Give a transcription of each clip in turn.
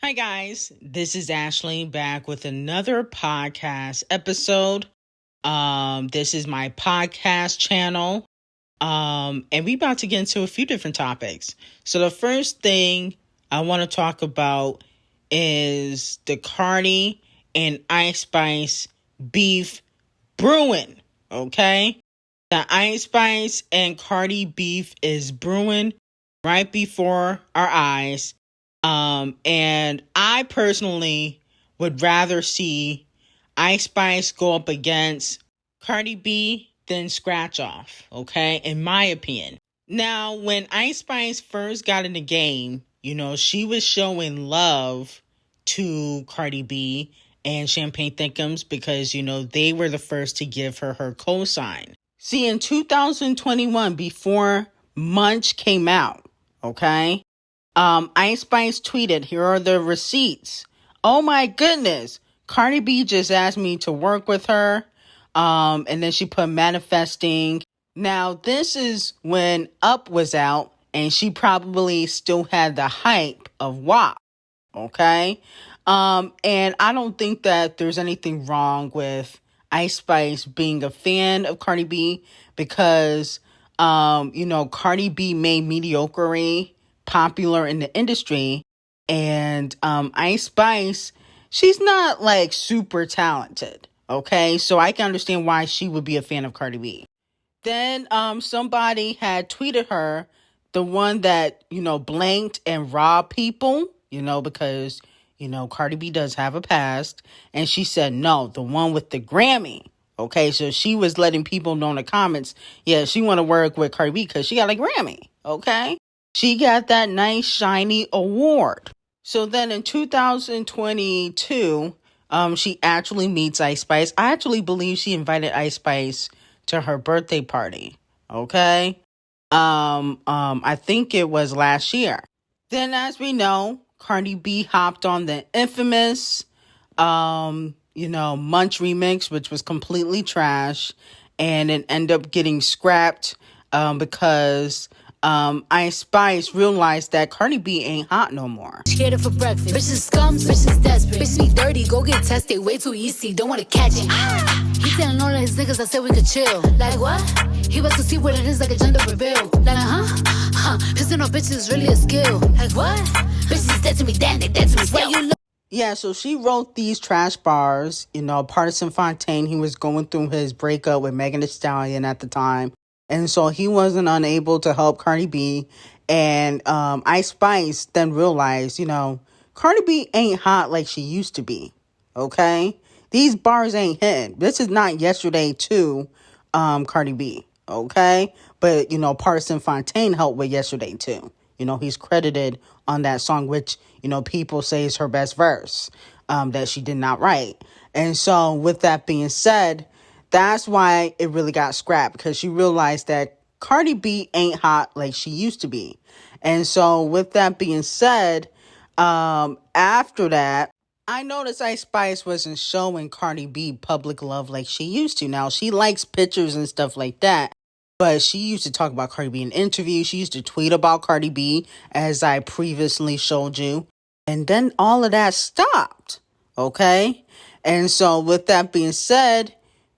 Hi guys, this is Ashley back with another podcast episode. This is my podcast channel. And we about to get into a few different topics. So the first thing I want to talk about is the Cardi and Icespxce beef brewing. Okay? The Icespxce and Cardi beef is brewing right before our eyes. And I personally would rather see Icespxce go up against Cardi B than scratch off, okay? In my opinion. Now, when Icespxce first got in the game, she was showing love to Cardi B and Champagne Thickums because, they were the first to give her cosign. See, in 2021, before Munch came out, okay? Icespxce tweeted, "Here are the receipts. Oh my goodness. Cardi B just asked me to work with her." And then she put manifesting. Now, this is when Up was out and she probably still had the hype of WAP. Okay. And I don't think that there's anything wrong with Icespxce being a fan of Cardi B because, Cardi B made Mediocre popular in the industry, and Icespxce, she's not like super talented, okay? So I can understand why she would be a fan of Cardi B. Then somebody had tweeted her, the one that, blanked and robbed people, because, Cardi B does have a past, and she said, no, the one with the Grammy. Okay, so she was letting people know in the comments, yeah, she want to work with Cardi B because she got a Grammy, okay? She got that nice, shiny award. So then in 2022, she actually meets Icespxce. I actually believe she invited Icespxce to her birthday party. Okay? I think it was last year. Then, as we know, Cardi B hopped on the infamous, Munch remix, which was completely trash. And it ended up getting scrapped because Icespxce realized that Cardi B ain't hot no more. Scared it for breakfast. Bitches scums, bitches desperate. Bitches be dirty, go get tested. Way too easy, don't wanna catch it. He telling all of his niggas I said we could chill. Like what? He wants to see what it is like a gender reveal. Like pissing on bitches is really a skill. Like what? Bitches dead to me, damn, they dead to me still. Yeah, so she wrote these trash bars. Partisan Fontaine, he was going through his breakup with Megan Thee Stallion at the time. And so he wasn't unable to help Cardi B. And Icespxce then realized, Cardi B ain't hot like she used to be. Okay? These bars ain't hitting. This is not Yesterday to Cardi B. Okay? But, Partisan Fontaine helped with Yesterday too. He's credited on that song, which, people say is her best verse that she did not write. And so with that being said, that's why it really got scrapped, because she realized that Cardi B ain't hot like she used to be. And so with that being said, after that, I noticed Icespxce wasn't showing Cardi B public love like she used to. Now, she likes pictures and stuff like that, but she used to talk about Cardi B in interviews. She used to tweet about Cardi B, as I previously showed you. And then all of that stopped, okay? And so with that being said,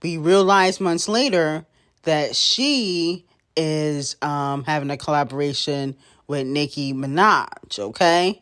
we realized months later that she is having a collaboration with Nicki Minaj, okay?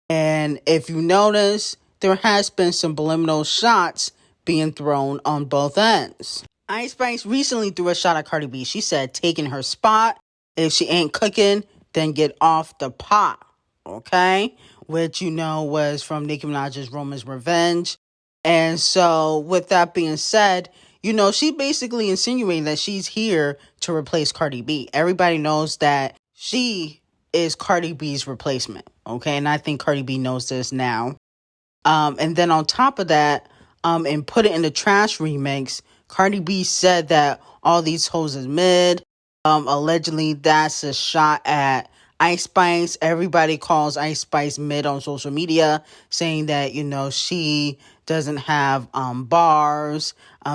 And if you notice, there has been some subliminal shots being thrown on both ends. Icespxce recently threw a shot at Cardi B. She said, taking her spot. If she ain't cooking, then get off the pot, okay? Which, was from Nicki Minaj's Roman's Revenge. And so with that being said, she basically insinuating that she's here to replace Cardi B. Everybody knows that she is Cardi B's replacement, okay? And I think Cardi B knows this now. And then on top of that, and Put It in the Trash remix, Cardi B said that all these hoes is mid. Allegedly, that's a shot at Icespxce. Everybody calls Icespxce mid on social media, saying that, she doesn't have bars.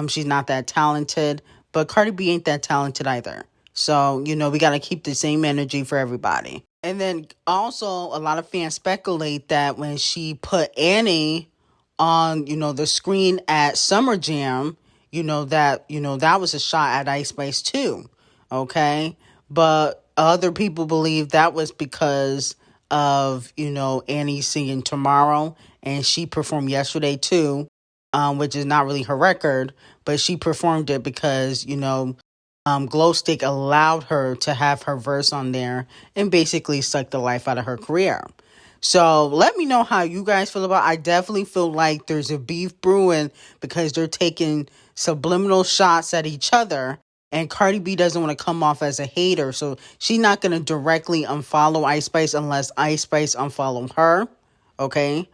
She's not that talented. But Cardi B ain't that talented either. So, we got to keep the same energy for everybody. And then also a lot of fans speculate that when she put Annie on, the screen at Summer Jam, that was a shot at Icespxce too. Okay. But other people believe that was because of, Annie singing Tomorrow, and she performed yesterday too, which is not really her record, but she performed it because, Glow Stick allowed her to have her verse on there and basically sucked the life out of her career. So let me know how you guys feel about it. I definitely feel like there's a beef brewing because they're taking subliminal shots at each other. And Cardi B doesn't want to come off as a hater. So she's not going to directly unfollow Icespxce unless Icespxce unfollow her. Okay.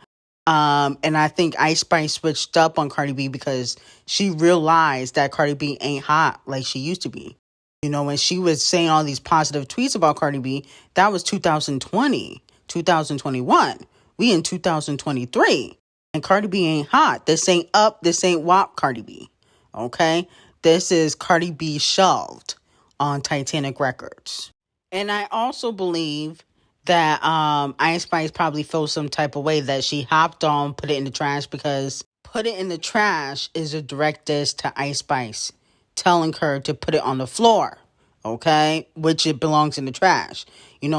And I think Icespxce switched up on Cardi B because she realized that Cardi B ain't hot like she used to be. When she was saying all these positive tweets about Cardi B, that was 2020, 2021. We in 2023. And Cardi B ain't hot. This ain't up. This ain't WAP Cardi B. Okay? This is Cardi B shelved on Titanic Records. And I also believe that Icespxce probably feels some type of way that she hopped on, put it in the trash, because put it in the trash is a direct diss to Icespxce, telling her to put it on the floor, okay? Which it belongs in the trash.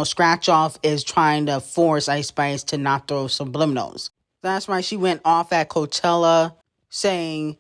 Scratch Off is trying to force Icespxce to not throw subliminals. That's why she went off at Coachella saying,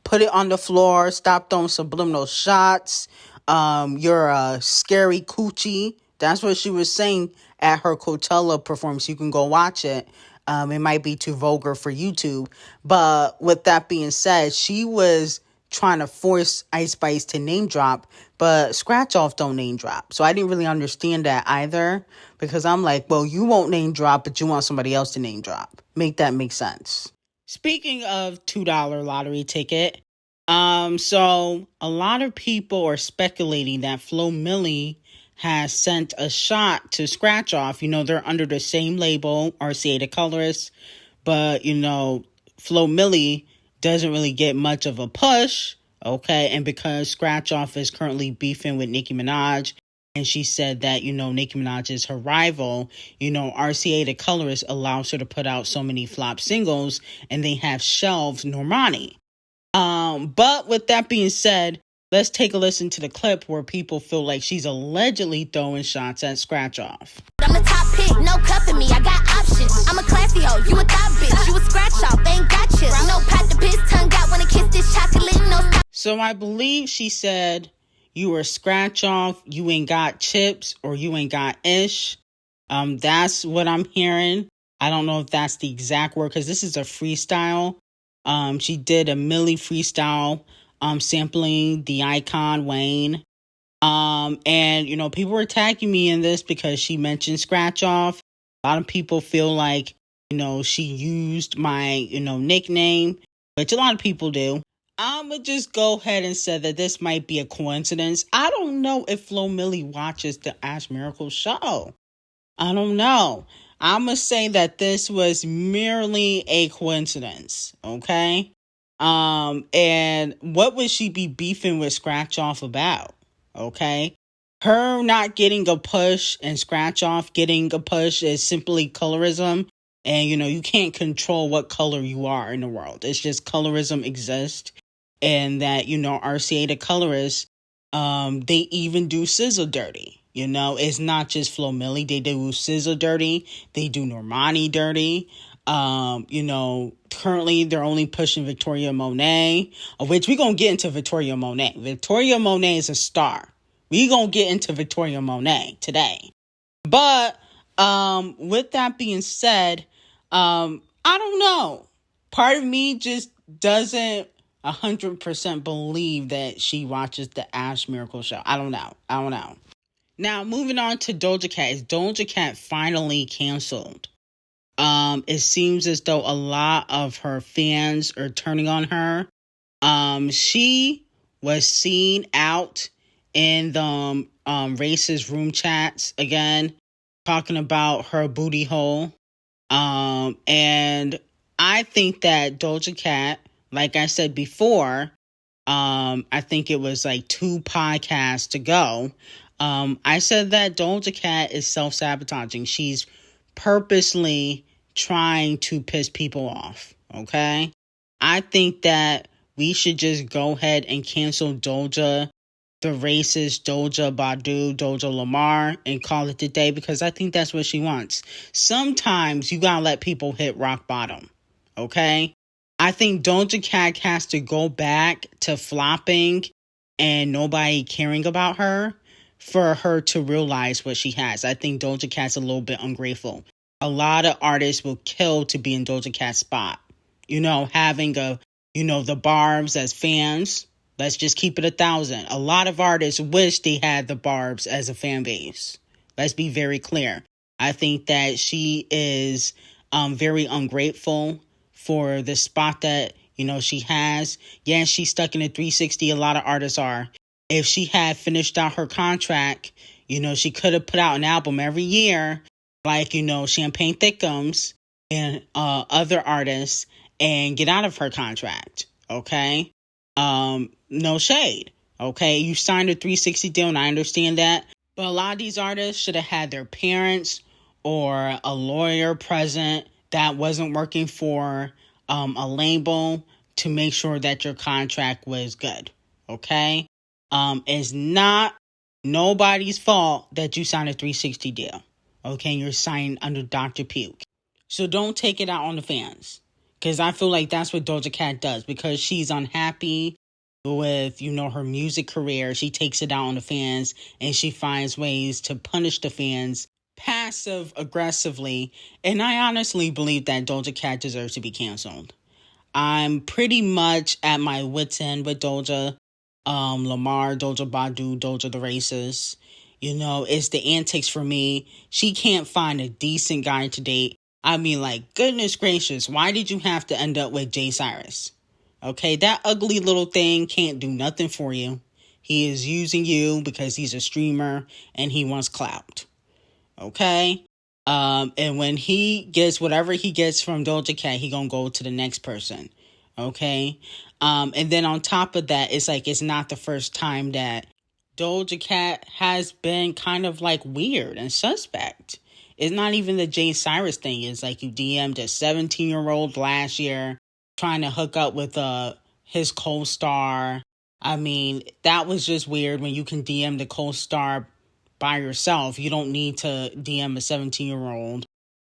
put it on the floor, stop throwing subliminal shots. You're a scary coochie. That's what she was saying at her Coachella performance. You can go watch it. It might be too vulgar for YouTube. But with that being said, she was trying to force Icespxce to name drop, but Scratch Off don't name drop. So I didn't really understand that either, because I'm like, well, you won't name drop, but you want somebody else to name drop. Make that make sense. Speaking of $2 lottery ticket, so a lot of people are speculating that Flo Milli has sent a shot to Scratch Off. They're under the same label, RCA the colorist, but, Flo Milli doesn't really get much of a push, okay? And because Scratch Off is currently beefing with Nicki Minaj, and she said that, Nicki Minaj is her rival, RCA the colorist allows her to put out so many flop singles, and they have shelved Normani. But with that being said, let's take a listen to the clip where people feel like she's allegedly throwing shots at Scratch Off. I'm the top pick, no cuffing me, I got options. I'm a classy hoe, you a thought bitch. You a Scratch Off, ain't got you. No pat the piss, tongue out when I kiss this chocolate, no. So I believe she said, you were Scratch Off, you ain't got chips, or you ain't got ish. That's what I'm hearing. I don't know if that's the exact word, because this is a freestyle. She did a Milli freestyle, sampling the icon Wayne. And, people were attacking me in this because she mentioned Scratch Off. A lot of people feel like, she used my, nickname, which a lot of people do. I'm going to just go ahead and say that this might be a coincidence. I don't know if Flo Milli watches the Ash Miracle show. I don't know. I'm going to say that this was merely a coincidence, okay? And what would she be beefing with Scratch Off about, okay? Her not getting a push and Scratch Off getting a push is simply colorism. And, you can't control what color you are in the world. It's just colorism exists. And that, RCA the colorist, they even do SZA dirty. It's not just Flo Milli. They do SZA dirty. They do Normani dirty. Currently they're only pushing Victoria Monet, which we're going to get into Victoria Monet. Victoria Monet is a star. We're going to get into Victoria Monet today. But with that being said, I don't know. Part of me just doesn't 100% believe that she watches the Ash Miracle show. I don't know. Now, moving on to Doja Cat. Is Doja Cat finally canceled? It seems as though a lot of her fans are turning on her. She was seen out in the racist room chats again, talking about her booty hole. And I think that Doja Cat, like I said before, I think it was like 2 podcasts to go. I said that Doja Cat is self-sabotaging. She's purposely trying to piss people off, okay? I think that we should just go ahead and cancel Doja, the racist Doja Badu, Doja Lamar, and call it a day, because I think that's what she wants. Sometimes you gotta let people hit rock bottom, okay? I think Doja Cat has to go back to flopping and nobody caring about her for her to realize what she has. I think Doja Cat's a little bit ungrateful. A lot of artists will kill to be in Doja Cat's spot. Having the Barbs as fans. Let's just keep it 1,000. A lot of artists wish they had the Barbs as a fan base. Let's be very clear. I think that she is very ungrateful for the spot that, she has. Yeah, she's stuck in a 360. A lot of artists are. If she had finished out her contract, she could have put out an album every year, like, Champagne Thickums and other artists, and get out of her contract, okay? No shade, okay? You signed a 360 deal, and I understand that. But a lot of these artists should have had their parents or a lawyer present that wasn't working for a label to make sure that your contract was good, okay? It's not nobody's fault that you signed a 360 deal, okay? You're signed under Dr. Puke. So don't take it out on the fans, because I feel like that's what Doja Cat does, because she's unhappy with, her music career. She takes it out on the fans, and she finds ways to punish the fans passive aggressively. And I honestly believe that Doja Cat deserves to be canceled. I'm pretty much at my wit's end with Doja. Lamar, Doja Badu, Doja the racist. It's the antics for me. She can't find a decent guy to date. I mean, like, goodness gracious, why did you have to end up with Jay Cyrus? Okay, that ugly little thing can't do nothing for you. He is using you because he's a streamer and he wants clout. Okay? And when he gets whatever he gets from Doja Cat, he gonna go to the next person. Okay? And then on top of that, it's like, it's not the first time that Doja Cat has been kind of like weird and suspect. It's not even the Jay Cyrus thing. It's like you DM'd a 17-year-old last year trying to hook up with his co-star. I mean, that was just weird when you can DM the co-star by yourself. You don't need to DM a 17-year-old.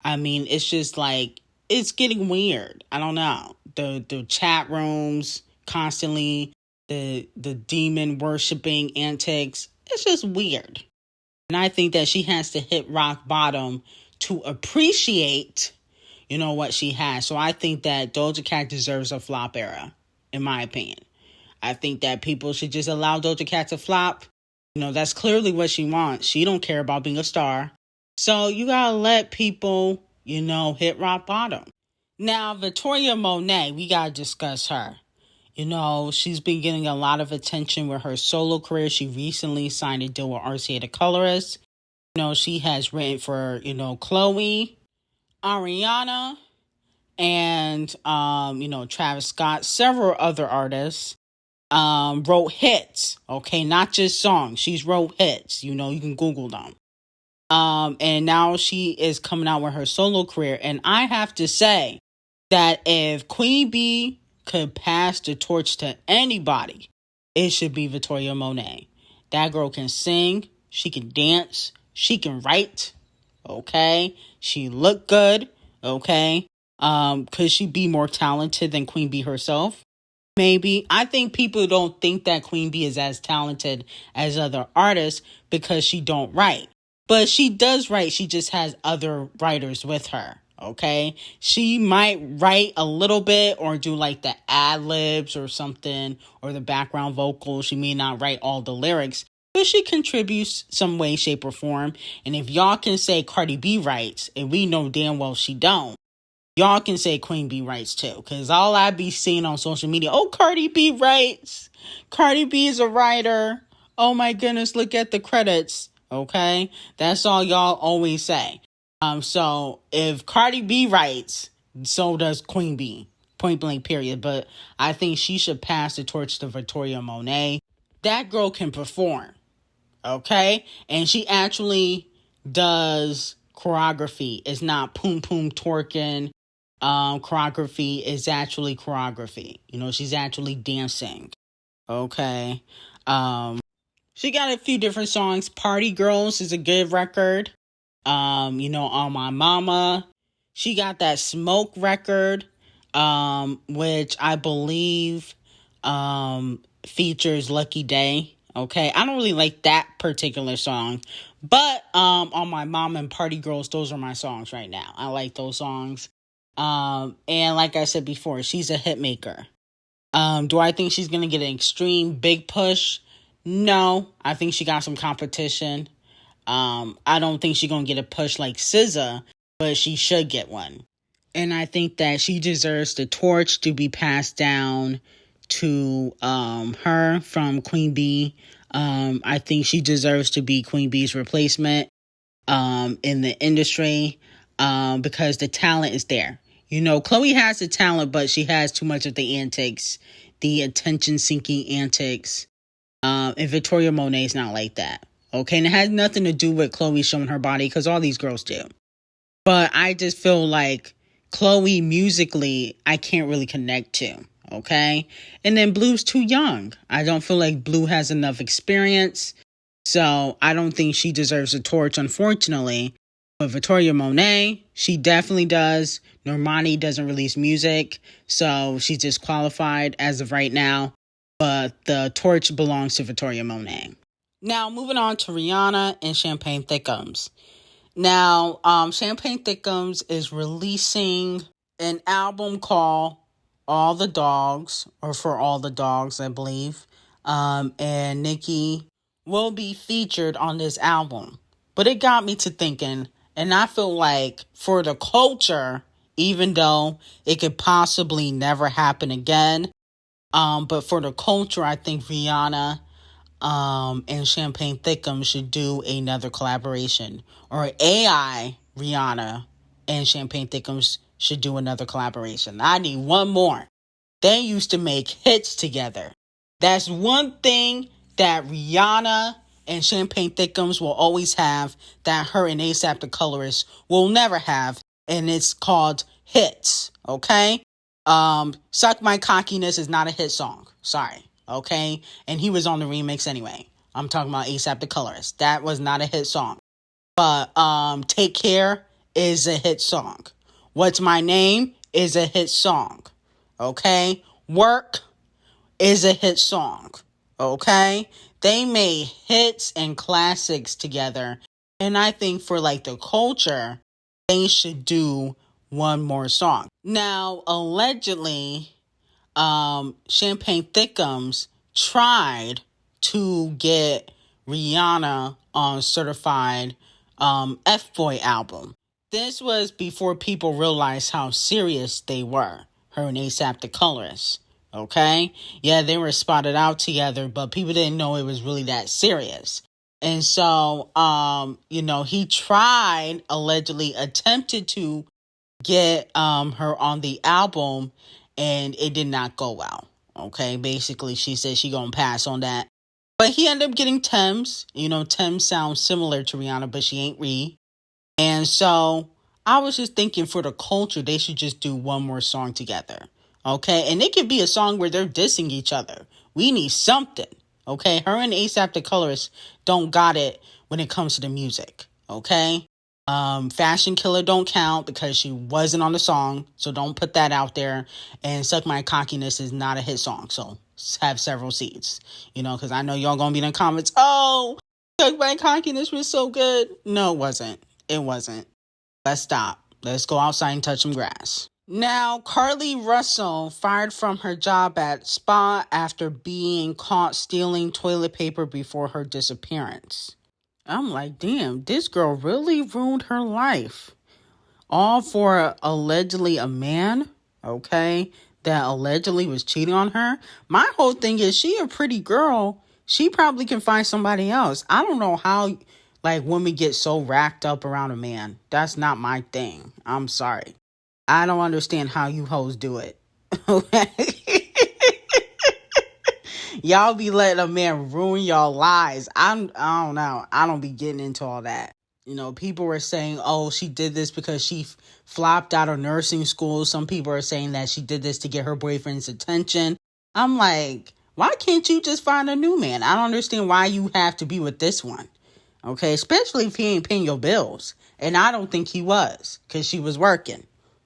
I mean, it's just like, it's getting weird. I don't know. The chat rooms constantly, the demon worshiping antics. It's just weird. And I think that she has to hit rock bottom to appreciate, what she has. So I think that Doja Cat deserves a flop era, in my opinion. I think that people should just allow Doja Cat to flop. That's clearly what she wants. She don't care about being a star. So you gotta let people, hit rock bottom. Now, Victoria Monet, we gotta discuss her. She's been getting a lot of attention with her solo career. She recently signed a deal with RCA, the colorist. She has written for, Chloe, Ariana, and, Travis Scott, several other artists. Wrote hits, okay, not just songs. She's wrote hits, you can Google them. And now she is coming out with her solo career. And I have to say that if Queen B could pass the torch to anybody, it should be Victoria Monet. That girl can sing, she can dance, she can write, okay? She look good, okay? Could she be more talented than Queen B herself? Maybe. I think people don't think that Queen B is as talented as other artists because she don't write. But she does write. She just has other writers with her. Okay. She might write a little bit or do like the ad libs or something, or the background vocals. She may not write all the lyrics, but she contributes some way, shape, or form. And if y'all can say Cardi B writes, and we know damn well she don't, y'all can say Queen B writes too. Because all I be seeing on social media, oh, Cardi B writes. Cardi B is a writer. Oh my goodness, look at the credits. Okay? That's all y'all always say. So if Cardi B writes, so does Queen B. Point blank, period. But I think she should pass the torch to Victoria Monet. That girl can perform. Okay? And she actually does choreography. It's not poom poom twerking. Choreography is actually choreography. You know, she's actually dancing. Okay? She got a few different songs. Party Girls is a good record. You know, On My Mama. She got that Smoke record, which I believe features Lucky Day. Okay, I don't really like that particular song, but On My Mama and Party Girls, those are my songs right now. I like those songs. And like I said before, she's a hit maker. Do I think she's gonna get an extreme big push? No, I think she got some competition. I don't think she's gonna get a push like SZA, but she should get one. And I think that she deserves the torch to be passed down to her from Queen B. I think she deserves to be Queen B's replacement in the industry because the talent is there. You know, Chloe has the talent, but she has too much of the antics, the attention-seeking antics. And Victoria Monet is not like that. Okay, and it has nothing to do with Chloe showing her body, because all these girls do. But I just feel like Chloe musically, I can't really connect to. Okay, and then Blue's too young. I don't feel like Blue has enough experience. So I don't think she deserves a torch, unfortunately. But Victoria Monet, she definitely does. Normani doesn't release music, so she's disqualified as of right now. But the torch belongs to Victoria Monet. Now, moving on to Rihanna and Champagne Thickums. Now, Champagne Thickums is releasing an album called All the Dogs, or For All the Dogs, I believe. And Nicki will be featured on this album. But it got me to thinking, and I feel like for the culture, even though it could possibly never happen again, but for the culture, I think Rihanna and Champagne Thickums should do another collaboration. Or AI Rihanna and Champagne Thickums should do another collaboration. I need one more. They used to make hits together. That's one thing that Rihanna and Champagne Thickums will always have that her and ASAP the Colorist will never have, and it's called hits. Okay? Suck My Cockiness is not a hit song. Sorry. Okay? And he was on the remix anyway. I'm talking about ASAP the Colorist. That was not a hit song. But Take Care is a hit song. What's My Name is a hit song. Okay? Work is a hit song. Okay? They made hits and classics together. And I think for like the culture, they should do one more song. Now, allegedly, Champagne Thickums tried to get Rihanna on certified FŁ0 album. This was before people realized how serious they were, her and ASAP the Colorist. Okay? Yeah, they were spotted out together, but people didn't know it was really that serious. And so, he tried, allegedly attempted to get her on the album, and it did not go well. Okay? Basically, she said she gonna pass on that. But he ended up getting Thames. You know, Thames sounds similar to Rihanna, but she ain't Ree. And so, I was just thinking for the culture, they should just do one more song together. Okay, and it could be a song where they're dissing each other. We need something. Okay, her and ASAP the Colorist don't got it when it comes to the music. Okay, Fashion Killer don't count because she wasn't on the song, so don't put that out there. And Suck My Cockiness is not a hit song, so have several seats. You know, because I know y'all gonna be in the comments. Oh, Suck My Cockiness was so good. No, it wasn't. It wasn't. Let's stop. Let's go outside and touch some grass. Now, Carlee Russell fired from her job at Spa after being caught stealing toilet paper before her disappearance. I'm like, damn, this girl really ruined her life. All for allegedly a man, okay, that allegedly was cheating on her. My whole thing is, she a pretty girl. She probably can find somebody else. I don't know how, like, women get so racked up around a man. That's not my thing. I'm sorry. I don't understand how you hoes do it. Okay? Y'all be letting a man ruin y'all lives. I don't know. I don't be getting into all that. You know, people were saying, oh, she did this because she flopped out of nursing school. Some people are saying that she did this to get her boyfriend's attention. I'm like, why can't you just find a new man? I don't understand why you have to be with this one. Okay, especially if he ain't paying your bills. And I don't think he was, because she was working.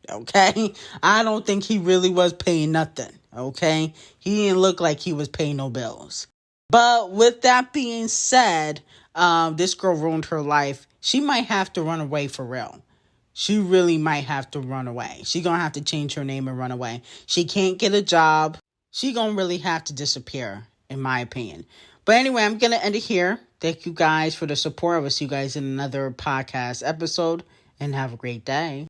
Okay, I don't think he really was paying nothing. Okay, he didn't look like he was paying no bills. But with that being said, this girl ruined her life. She might have to run away for real. She really might have to run away. She gonna have to change her name and run away. She can't get a job. She gonna really have to disappear, in my opinion. But anyway, I'm gonna end it here. Thank you guys for the support. I will see you guys in another podcast episode, and have a great day.